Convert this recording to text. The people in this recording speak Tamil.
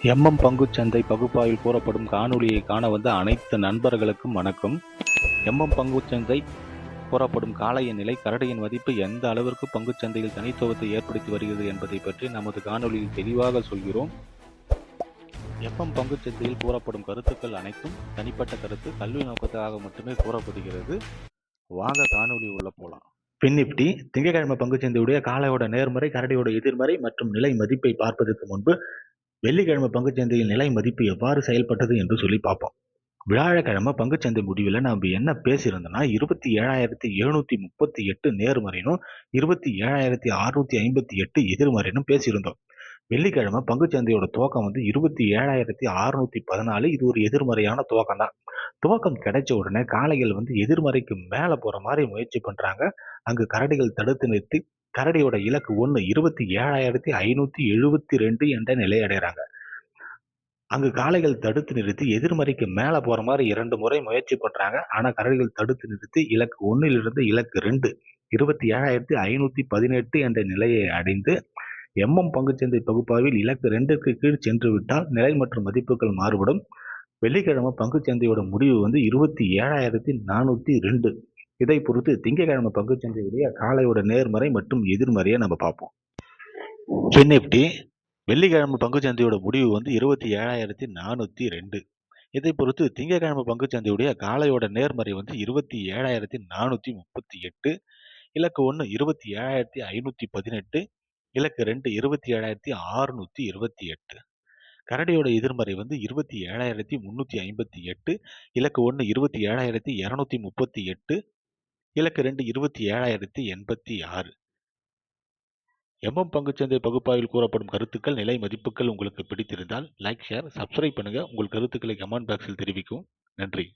பங்குச்சந்தை பகுப்பாய்வில் கூறப்படும் காணொளியை காண வந்த அனைத்து நண்பர்களுக்கும் வணக்கம். பங்குச்சந்தை கூறப்படும் காளைய நிலை கரடியின் மதிப்பு எந்த அளவிற்கு பங்குச்சந்தையில் தனித்துவத்தை ஏற்படுத்தி வருகிறது என்பதை பற்றி நமது காணொளியில் தெளிவாக சொல்கிறோம். பங்குச்சந்தையில் கூறப்படும் கருத்துக்கள் அனைத்தும் தனிப்பட்ட கருத்து, கல்வி நோக்கத்துக்காக மட்டுமே கூறப்படுகிறது. வாங்க காணொளி உள்ள போலாம். நிஃப்டி திங்கட்கிழமை பங்குச்சந்தையுடைய காளையோட நேர்மறை, கரடியோட எதிர்மறை மற்றும் நிலை மதிப்பை பார்ப்பதற்கு முன்பு வெள்ளிக்கிழமை பங்குச்சந்தையில் நிலை மதிப்பு எவ்வாறு செயல்பட்டது என்று சொல்லி பார்ப்போம். வியாழக்கிழமை பங்குச்சந்தை முடிவில் நம்ம என்ன பேசியிருந்தோம்னா 27,738 நேர்மறைனும் 27,658 எதிர்மறைனும் பேசியிருந்தோம். வெள்ளிக்கிழமை பங்குச்சந்தையோட துவக்கம் 27,614. இது ஒரு எதிர்மறையான துவக்கம் தான். துவக்கம் கிடைச்ச உடனே காளைகள் எதிர்மறைக்கு மேல போற மாதிரி முயற்சி பண்றாங்க. அங்கு கரடிகள் தடுத்து நிறுத்தி கரடியோட இலக்கு 27,572 என்ற நிலை அடைகிறாங்க. அங்கு காளைகள் தடுத்து நிறுத்தி எதிர்மறைக்கு மேல போற மாதிரி 2 முறை முயற்சி பண்றாங்க. ஆனா கரடிகள் தடுத்து நிறுத்தி இலக்கு 1 இலக்கு 2 27,518 என்ற நிலையை அடைந்து பங்குச்சந்தை பகுப்பாய்வில் இலக்கு 2க்கு கீழ் சென்று விட்டால் நிலை மற்றும் மதிப்புகள் மாறுபடும். வெள்ளிக்கிழமை பங்குச்சந்தையோட முடிவு 27,402. இதை பொறுத்து திங்கட்கிழமை பங்குச்சந்தையுடைய காளையோட நேர்மறை மற்றும் எதிர்மறையை நம்ம பார்ப்போம். நிஃப்டி வெள்ளிக்கிழமை பங்குச்சந்தையோட முடிவு 27,402. இதை பொறுத்து திங்கட்கிழமை பங்குச்சந்தையுடைய காளையோட நேர்மறை 27,438. இலக்கு 1 27,518. இலக்கு 2 27,628. கரடியோட எதிர்மறை 27,358. இலக்கு 1 27,238. இலக்கு 2 27,086. பங்குச்சந்தை பகுப்பாய்வில் கூறப்படும் கருத்துக்கள், நிலை மதிப்புகள் உங்களுக்கு பிடித்திருந்தால் லைக், ஷேர், சப்ஸ்கிரைப் பண்ணுங்க. உங்கள் கருத்துக்களை கமெண்ட் பாக்ஸில் தெரிவிக்கும். நன்றி.